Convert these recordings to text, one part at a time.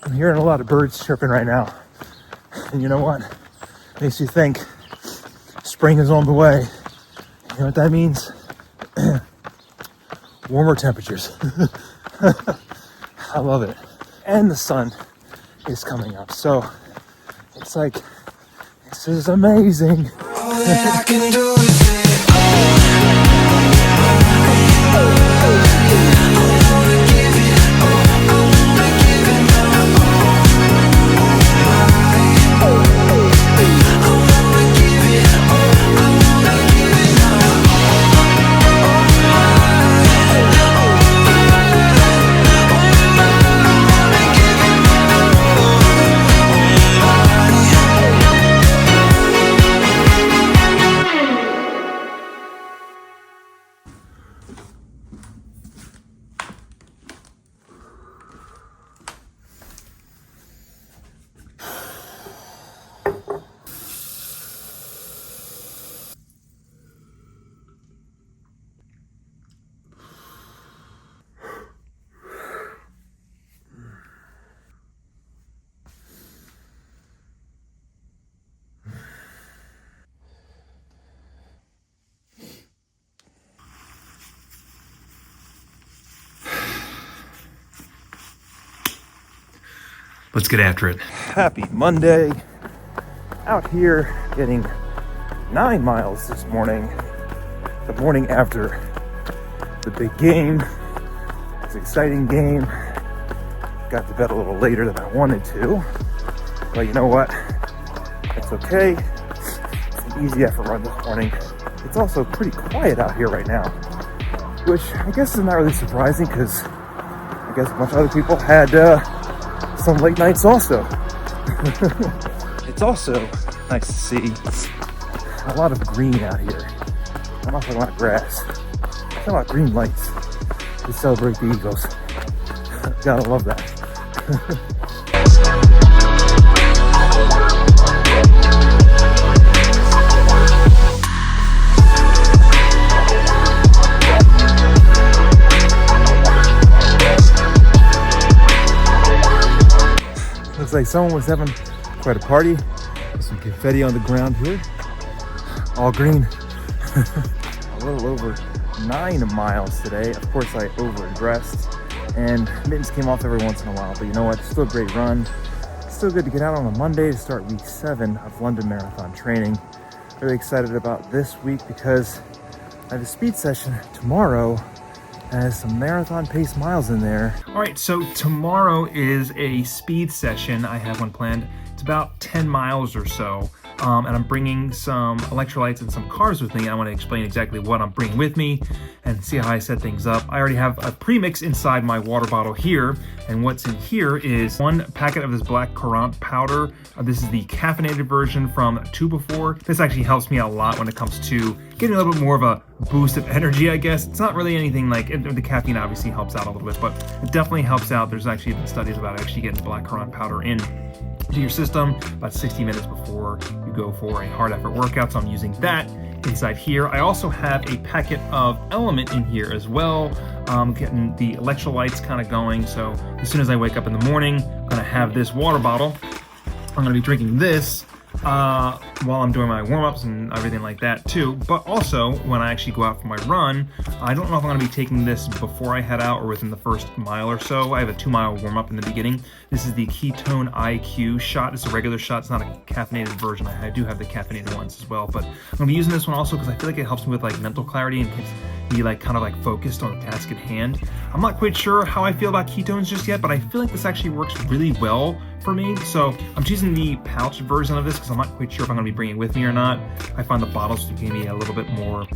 I'm hearing a lot of birds chirping right now. And you know what? Makes you think spring is on the way. You know what that means? Warmer temperatures. I love it. And the sun is coming up. So it's like, this is amazing. All that I can do is say, Let's get after it. Happy Monday. Out here getting 9 miles this morning. The morning after the big game. It's an exciting game. Got to bed a little later than I wanted to. But you know what? That's okay. It's an easy effort run this morning. It's also pretty quiet out here right now, which I guess is not really surprising because I guess a bunch of other people had some late nights also. It's also nice to see a lot of green out here. I'm not talking about grass. I'm talking about green lights to celebrate the Eagles. Gotta love that. Looks like someone was having quite a party. There's some confetti on the ground here. All green. A little over 9 miles today. Of course, I overdressed and mittens came off every once in a while, but you know what? Still a great run. Still good to get out on a Monday to start week 7 of London Marathon training. Really excited about this week because I have a speed session tomorrow. Has some marathon pace miles in there. All right, so tomorrow is a speed session. I have one planned. It's about 10 miles or so. And I'm bringing some electrolytes and some carbs with me. I want to explain exactly what I'm bringing with me and see how I set things up. I already have a premix inside my water bottle here. And what's in here is 1 packet of this black currant powder. This is the caffeinated version from 2Before. This actually helps me out a lot when it comes to getting a little bit more of a boost of energy, I guess. It's not really anything like, the caffeine obviously helps out a little bit, but it definitely helps out. There's actually been studies about actually getting black currant powder in to your system about 60 minutes before you go for a hard effort workout. So I'm using that inside here. I also have a packet of Element in here as well, getting the electrolytes kind of going. So as soon as I wake up in the morning, I'm gonna have this water bottle. I'm gonna be drinking this while I'm doing my warm-ups and everything like that too. But also when I actually go out for my run, I don't know if I'm going to be taking this before I head out or within the first mile or so. I have a 2-mile warm-up in the beginning. This is the Ketone IQ shot. It's a regular shot. It's not a caffeinated version. I do have the caffeinated ones as well, but I'm going to be using this one also because I feel like it helps me with like mental clarity and keeps me like kind of like focused on the task at hand. I'm not quite sure how I feel about ketones just yet, but I feel like this actually works really well for me. So I'm choosing the pouch version of this because I'm not quite sure if I'm going to be bringing it with me or not. I find the bottles to be a little bit more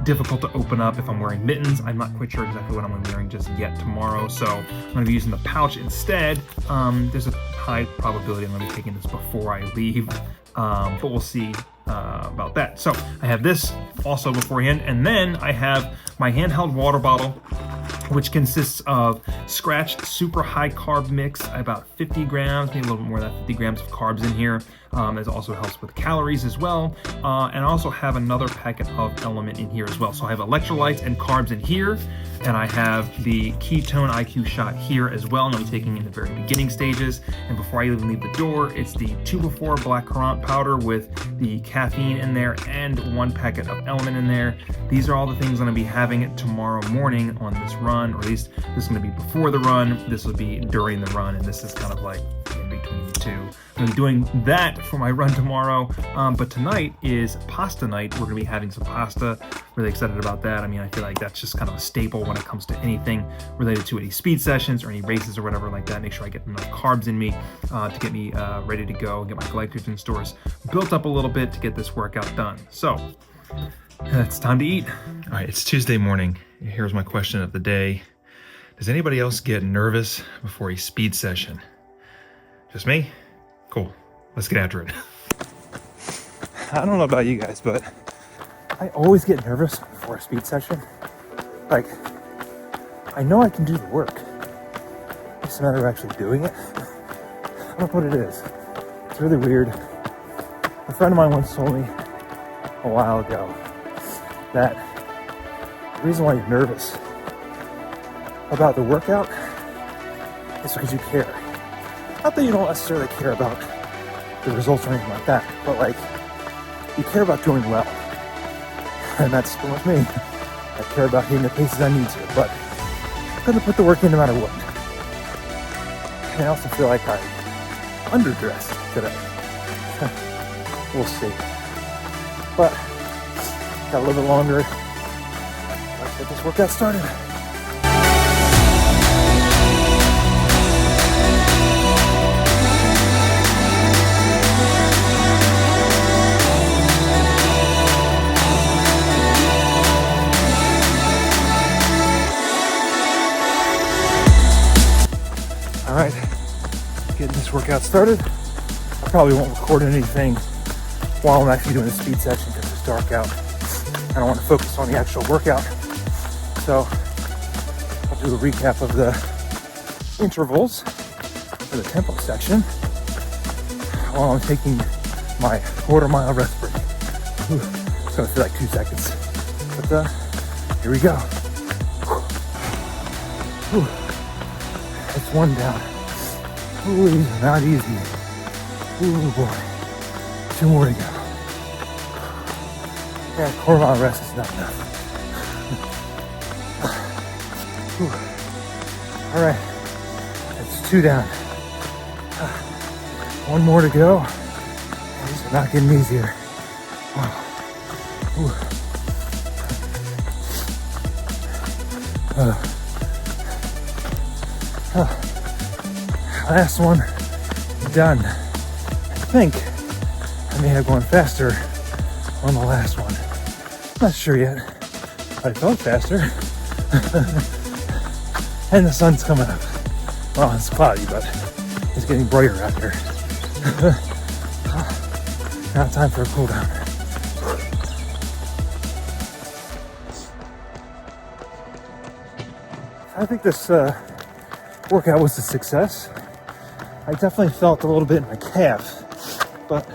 difficult to open up if I'm wearing mittens. I'm not quite sure exactly what I'm wearing just yet tomorrow, so I'm going to be using the pouch instead. There's a high probability I'm going to be taking this before I leave, but we'll see about that. So I have this also beforehand, and then I have my handheld water bottle. which consists of scratched super high carb mix, about 50 grams, maybe a little bit more than 50 grams of carbs in here. It also helps with calories as well. And I also have another packet of element in here as well. So I have electrolytes and carbs in here, and I have the ketone IQ shot here as well, and I'll be taking in the very beginning stages. And before I even leave the door, it's the 2-before black currant powder with the caffeine in there and 1 packet of element in there. These are all the things I'm gonna be having tomorrow morning on this run, or at least this is gonna be before the run, this will be during the run, and this is kind of like in between the two. I'm gonna be doing that for my run tomorrow, but tonight is pasta night. We're gonna be having some pasta. Really excited about that. I mean, I feel like that's just kind of a staple when it comes to anything related to any speed sessions or any races or whatever like that. Make sure I get enough carbs in me to get me ready to go and get my glycogen stores built up a little bit to get this workout done. So it's time to eat. All right, it's Tuesday morning. Here's my question of the day. Does anybody else get nervous before a speed session? Just me? Cool. Let's get after it. I don't know about you guys, but I always get nervous before a speed session. Like, I know I can do the work. It's a matter of actually doing it. I don't know what it is. It's really weird. A friend of mine once told me a while ago that the reason why you're nervous about the workout is because you care. Not that you don't necessarily care about the results or anything like that, but like, you care about doing well. And that's with me. I care about hitting the paces I need to, but I'm gonna put the work in no matter what. And I also feel like I underdressed today. We'll see. But got a little bit longer. Let's get this workout started. All right, getting this workout started. I probably won't record anything while I'm actually doing the speed session because it's dark out. I don't want to focus on the actual workout. So I'll do a recap of the intervals for the tempo section while I'm taking my quarter-mile rest break. It's gonna feel like 2 seconds, but here we go. That's one down. Ooh, not easy. Ooh boy. 2 more to go. Yeah, quarter-mile rest is not enough. All right, that's 2 down. 1 more to go. These are not getting easier. Last one done. I think I may have gone faster on the last one. Not sure yet, but I felt faster. And the sun's coming up. Well, it's cloudy, but it's getting brighter out here. Now time for a cool down. I think this workout was a success. I definitely felt a little bit in my calf, but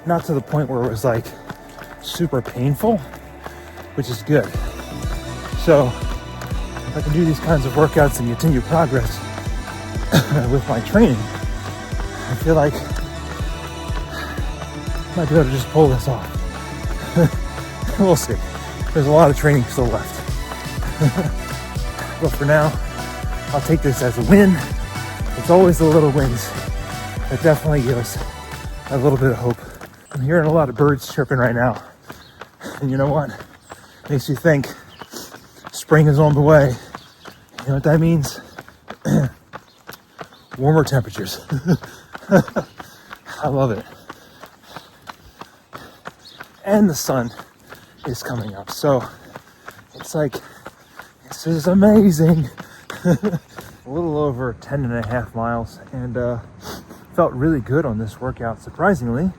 not to the point where it was like super painful, which is good. So if I can do these kinds of workouts and continue progress with my training, I feel like I might be able to just pull this off. We'll see. There's a lot of training still left. But for now, I'll take this as a win. It's always the little wins that definitely give us a little bit of hope. I'm hearing a lot of birds chirping right now. And you know what? Makes you think spring is on the way. You know what that means? Warmer temperatures. I love it. And the sun is coming up. So it's like, this is amazing. A little over 10.5 miles, and felt really good on this workout, surprisingly,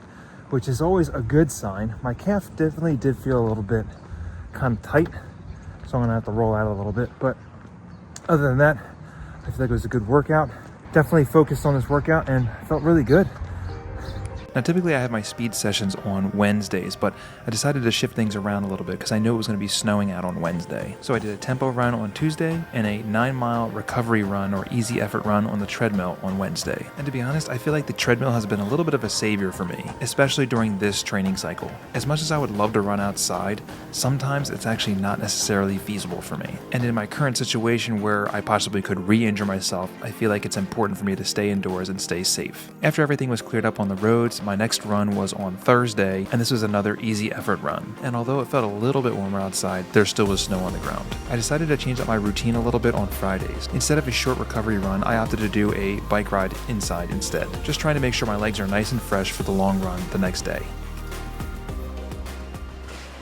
which is always a good sign. My calf definitely did feel a little bit kind of tight, so I'm gonna have to roll out a little bit, but other than that, I feel like it was a good workout. Definitely focused on this workout and felt really good. Now, typically I have my speed sessions on Wednesdays, but I decided to shift things around a little bit because I knew it was going to be snowing out on Wednesday. So I did a tempo run on Tuesday and a 9-mile recovery run or easy effort run on the treadmill on Wednesday. And to be honest, I feel like the treadmill has been a little bit of a savior for me, especially during this training cycle. As much as I would love to run outside, sometimes it's actually not necessarily feasible for me. And in my current situation where I possibly could re-injure myself, I feel like it's important for me to stay indoors and stay safe. After everything was cleared up on the roads, my next run was on Thursday, and this was another easy effort run. And although it felt a little bit warmer outside, there still was snow on the ground. I decided to change up my routine a little bit on Fridays. Instead of a short recovery run, I opted to do a bike ride inside instead, just trying to make sure my legs are nice and fresh for the long run the next day.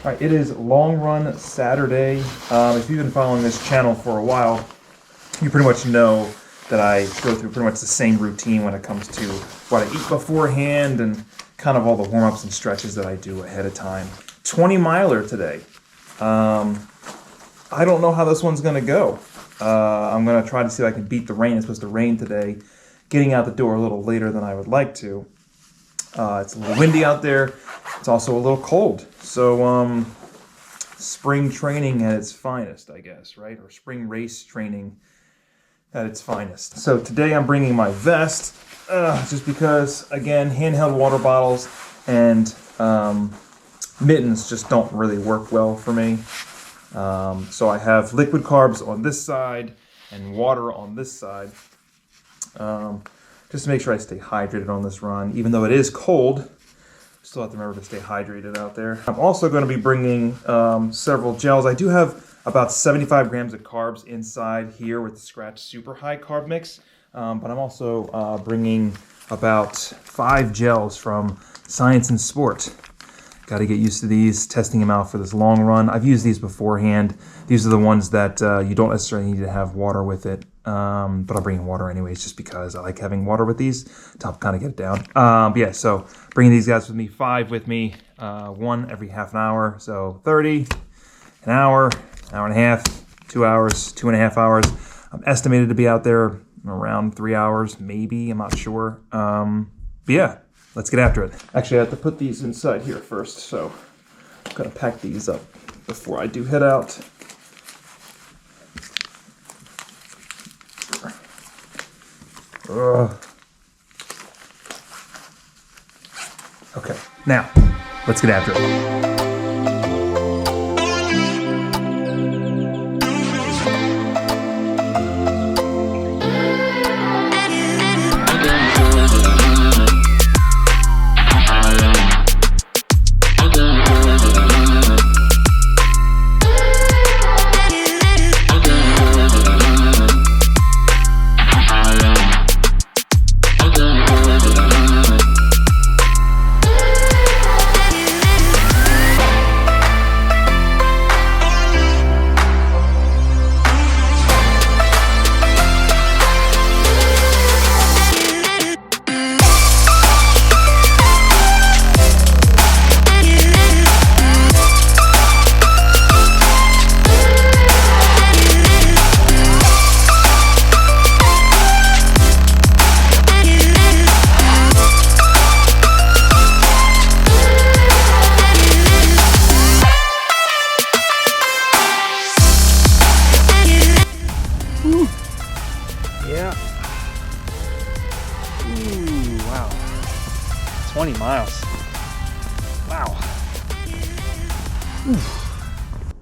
All right, it is Long Run Saturday. If you've been following this channel for a while, you pretty much know that I go through pretty much the same routine when it comes to what I eat beforehand and kind of all the warm-ups and stretches that I do ahead of time. 20-miler today. I don't know how this one's gonna go. I'm gonna try to see if I can beat the rain. It's supposed to rain today. Getting out the door a little later than I would like to. It's a little windy out there. It's also a little cold. So spring training at its finest, I guess, right? Or spring race training at its finest. So today I'm bringing my vest, just because, again, handheld water bottles and mittens just don't really work well for me. So I have liquid carbs on this side and water on this side, just to make sure I stay hydrated on this run. Even though it is cold, still have to remember to stay hydrated out there. I'm also going to be bringing several gels. I do have about 75 grams of carbs inside here with the Scratch Super High Carb Mix. But I'm also bringing about 5 gels from Science and Sport. Got to get used to these, testing them out for this long run. I've used these beforehand. These are the ones that you don't necessarily need to have water with it. But I'm bringing water anyways, just because I like having water with these to help kind of get it down. But yeah, so bringing these guys with me, 5 with me, 1 every half an hour. So 30, an hour and a half, 2 hours, 2.5 hours. I'm estimated to be out there around 3 hours, maybe, I'm not sure. But yeah, let's get after it. Actually, I have to put these inside here first, so I'm gonna pack these up before I do head out. Okay, now, let's get after it. Yeah. Ooh, wow. 20 miles. Wow.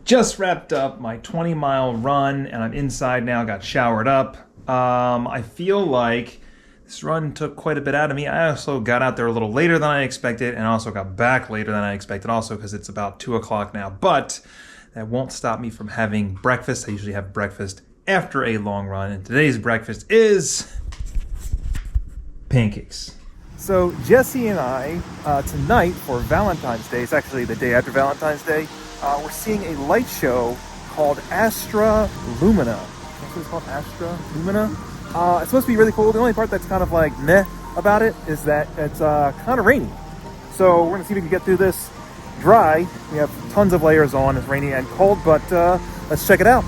Just wrapped up my 20-mile run, and I'm inside now, got showered up. I feel like this run took quite a bit out of me. I also got out there a little later than I expected, and also got back later than I expected also, because it's about 2 o'clock now. But that won't stop me from having breakfast. I usually have breakfast after a long run, and today's breakfast is pancakes. So Jesse and I, tonight for Valentine's Day, it's actually the day after Valentine's Day, we're seeing a light show called Astra Lumina. That's what it's called, Astra Lumina. It's supposed to be really cool. The only part that's kind of like meh about it is that it's kind of rainy. So we're gonna see if we can get through this dry. We have tons of layers on. It's rainy and cold, but let's check it out.